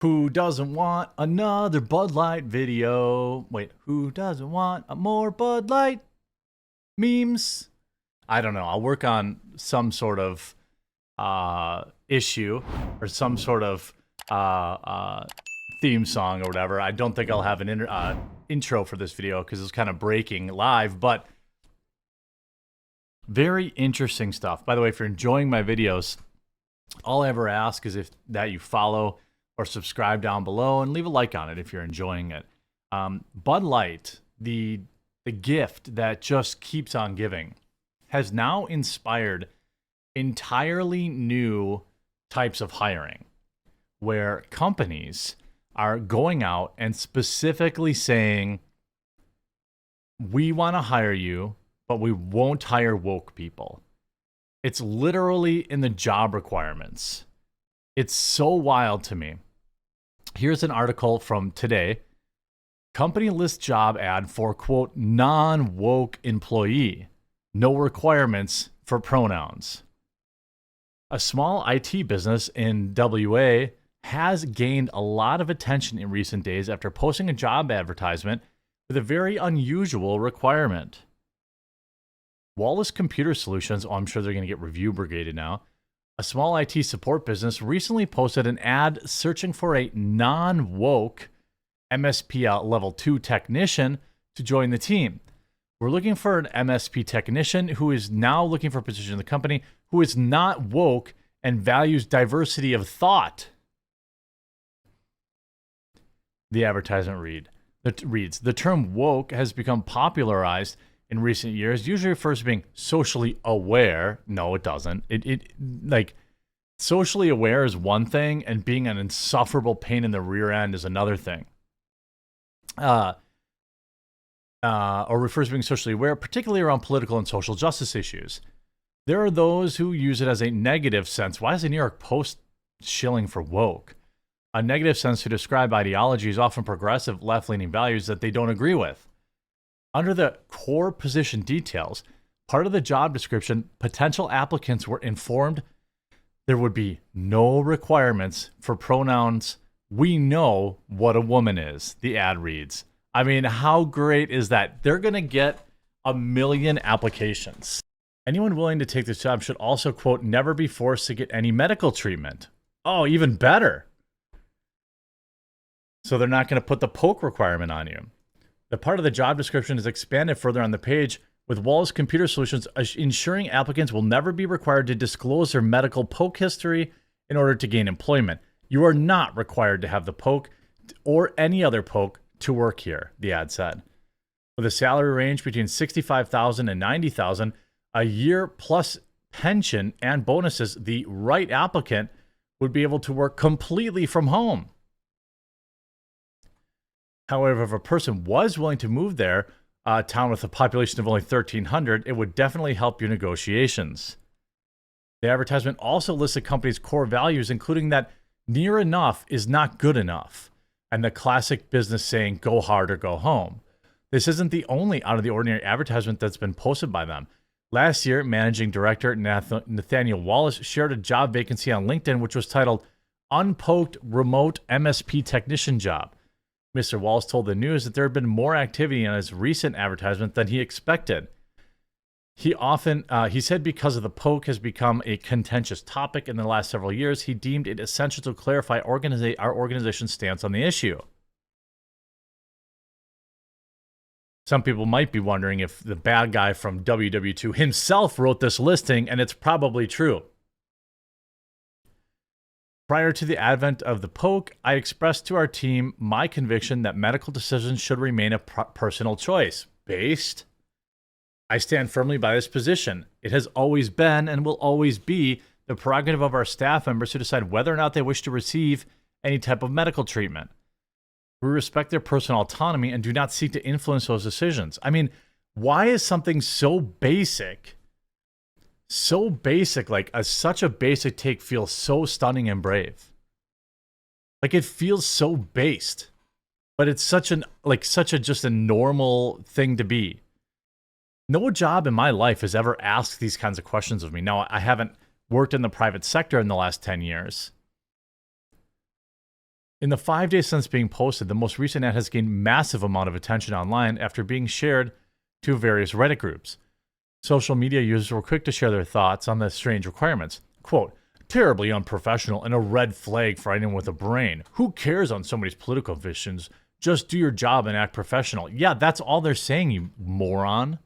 Who doesn't want another Bud Light video? Wait, who doesn't want a more Bud Light memes? I don't know. I'll work on some sort of issue or some sort of theme song or whatever. I don't think I'll have an intro for this video because it's kind of breaking live, but very interesting stuff. By the way, if you're enjoying my videos, all I ever ask is that you follow or subscribe down below and leave a like on it if you're enjoying it. Bud Light, the gift that just keeps on giving, has now inspired entirely new types of hiring where companies are going out and specifically saying, we want to hire you, but we won't hire woke people. It's literally in the job requirements. It's so wild to me. Here's an article from today. Company lists job ad for, quote, non-woke employee. No requirements for pronouns. A small IT business in WA has gained a lot of attention in recent days after posting a job advertisement with a very unusual requirement. Wallace Computer Solutions, I'm sure they're going to get review brigaded now, a small IT support business recently posted an ad searching for a non-woke MSP level 2 technician to join the team. We're looking for an MSP technician who is now looking for a position in the company who is not woke and values diversity of thought. The advertisement reads, the term woke has become popularized in recent years, usually refers to being socially aware. No, it doesn't. Like, socially aware is one thing, and being an insufferable pain in the rear end is another thing. Or refers to being socially aware, particularly around political and social justice issues. There are those who use it as a negative sense. Why is the New York Post shilling for woke? A negative sense to describe ideologies, often progressive, left-leaning values that they don't agree with. Under the core position details, part of the job description, potential applicants were informed there would be no requirements for pronouns. We know what a woman is, the ad reads. I mean, how great is that? They're going to get 1 million applications. Anyone willing to take this job should also, quote, never be forced to get any medical treatment. Oh, even better. So they're not going to put the poke requirement on you. The part of the job description is expanded further on the page, with Wallace Computer Solutions ensuring applicants will never be required to disclose their medical poke history in order to gain employment. You are not required to have the poke or any other poke to work here, the ad said. With a salary range between $65,000 and $90,000 a year plus pension and bonuses, the right applicant would be able to work completely from home. However, if a person was willing to move there, a town with a population of only 1,300, it would definitely help your negotiations. The advertisement also lists the company's core values, including that near enough is not good enough, and the classic business saying, go hard or go home. This isn't the only out-of-the-ordinary advertisement that's been posted by them. Last year, Managing Director Nathaniel Wallace shared a job vacancy on LinkedIn, which was titled Unpoked Remote MSP Technician Job. Mr. Wallace told the news that there had been more activity on his recent advertisement than he expected. He said because of the poke has become a contentious topic in the last several years, he deemed it essential to clarify our organization's stance on the issue. Some people might be wondering if the bad guy from WW2 himself wrote this listing, and it's probably true. Prior to the advent of the poke, I expressed to our team my conviction that medical decisions should remain a personal choice. Based? I stand firmly by this position. It has always been and will always be the prerogative of our staff members to decide whether or not they wish to receive any type of medical treatment. We respect their personal autonomy and do not seek to influence those decisions. I mean, why is something so basic, like such a basic take feel so stunning and brave? Like, it feels so based, but it's such a just a normal thing to be. No job in my life has ever asked these kinds of questions of me. Now, I haven't worked in the private sector in the last 10 years, In the 5 days since being posted, the most recent ad has gained massive amount of attention online after being shared to various Reddit groups. Social media users were quick to share their thoughts on the strange requirements. Quote, terribly unprofessional and a red flag for anyone with a brain. Who cares on somebody's political visions? Just do your job and act professional. Yeah, that's all they're saying, you moron.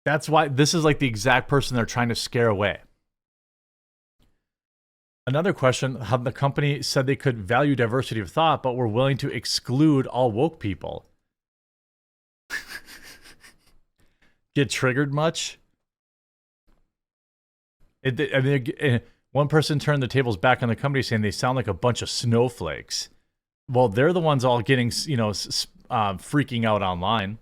That's why this is like the exact person they're trying to scare away. Another question, how the company said they could value diversity of thought, but were willing to exclude all woke people. Get triggered much? One person turned the tables back on the company saying they sound like a bunch of snowflakes. Well, they're the ones all getting, freaking out online.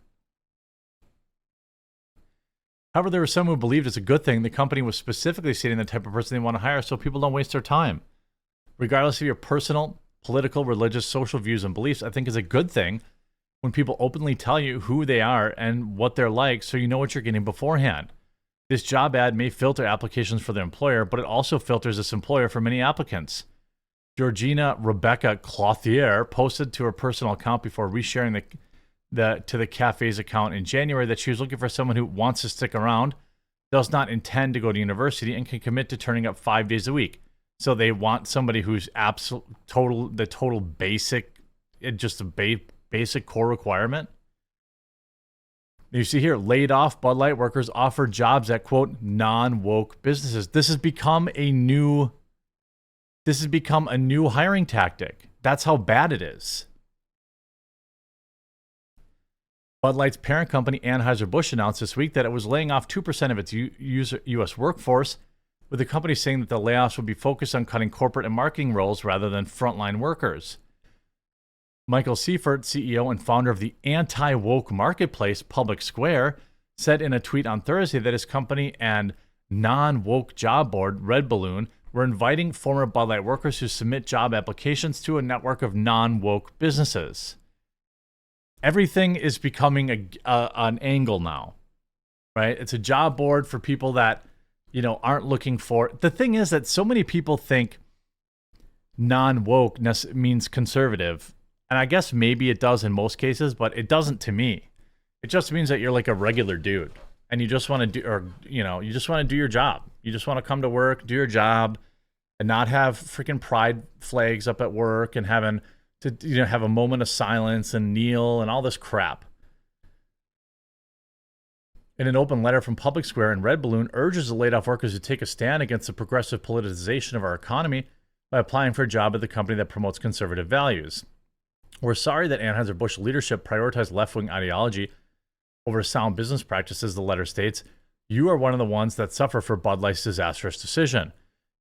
However, there were some who believed it's a good thing the company was specifically stating the type of person they want to hire so people don't waste their time. Regardless of your personal, political, religious, social views and beliefs, I think it's a good thing when people openly tell you who they are and what they're like so you know what you're getting beforehand. This job ad may filter applications for the employer, but it also filters this employer for many applicants. Georgina Rebecca Clothier posted to her personal account before resharing to the cafe's account in January that she was looking for someone who wants to stick around, does not intend to go to university, and can commit to turning up 5 days a week. So they want somebody who's total basic, just a basic core requirement. You see here, laid off Bud Light workers offer jobs at, quote, non-woke businesses. This has become a new hiring tactic. That's how bad it is. Bud Light's parent company, Anheuser-Busch, announced this week that it was laying off 2% of its U.S. workforce, with the company saying that the layoffs would be focused on cutting corporate and marketing roles rather than frontline workers. Michael Seifert, CEO and founder of the anti-woke marketplace Public Square, said in a tweet on Thursday that his company and non-woke job board, Red Balloon, were inviting former Bud Light workers to submit job applications to a network of non-woke businesses. Everything is becoming an angle now, right? It's a job board for people that, aren't looking for. The thing is that so many people think non-woke means conservative. And I guess maybe it does in most cases, but it doesn't to me. It just means that you're like a regular dude and you just want to you just want to do your job. You just want to come to work, do your job, and not have freaking pride flags up at work and having to have a moment of silence and kneel and all this crap. In an open letter from Public Square, and Red Balloon urges the laid-off workers to take a stand against the progressive politicization of our economy by applying for a job at the company that promotes conservative values. We're sorry that Anheuser-Busch leadership prioritized left-wing ideology over sound business practices, the letter states. You are one of the ones that suffer for Bud Light's disastrous decision.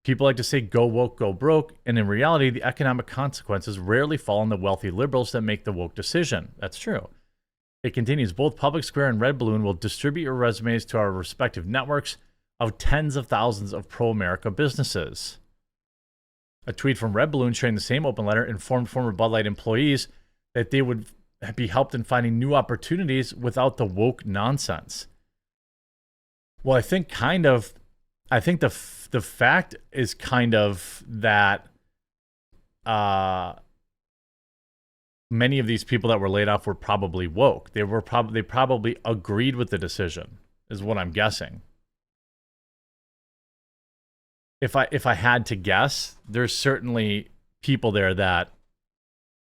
People like to say, go woke, go broke, and in reality, the economic consequences rarely fall on the wealthy liberals that make the woke decision. That's true. It continues, both Public Square and Red Balloon will distribute your resumes to our respective networks of tens of thousands of pro-America businesses. A tweet from Red Balloon sharing the same open letter informed former Bud Light employees that they would be helped in finding new opportunities without the woke nonsense. Well, I think the fact is kind of that many of these people that were laid off were probably woke. They probably agreed with the decision, is what I'm guessing. If I had to guess, there's certainly people there that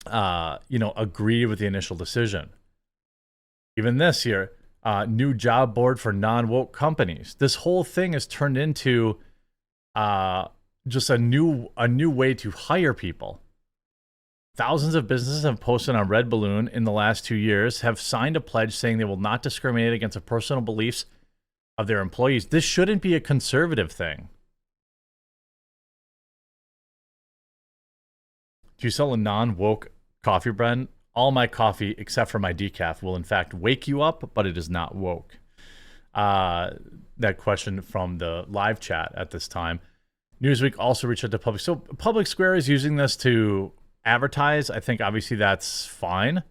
agree with the initial decision. Even this here, new job board for non-woke companies. This whole thing has turned into just a new way to hire people. Thousands of businesses have posted on Red Balloon in the last 2 years, have signed a pledge saying they will not discriminate against the personal beliefs of their employees. This shouldn't be a conservative thing. Do you sell a non-woke coffee brand? All my coffee, except for my decaf, will in fact wake you up, but it is not woke. That question from the live chat at this time. Newsweek also reached out to Public. So Public Square is using this to advertise. I think obviously that's fine.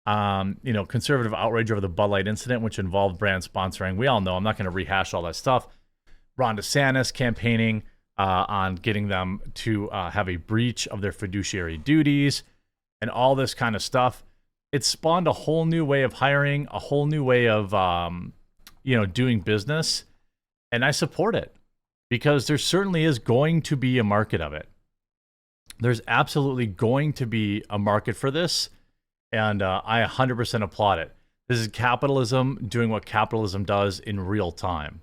Conservative outrage over the Bud Light incident, which involved brand sponsoring. We all know. I'm not going to rehash all that stuff. Ron DeSantis campaigning on getting them to have a breach of their fiduciary duties and all this kind of stuff. It spawned a whole new way of hiring, a whole new way of, doing business. And I support it because there certainly is going to be a market of it. There's absolutely going to be a market for this. And I 100% applaud it. This is capitalism doing what capitalism does in real time.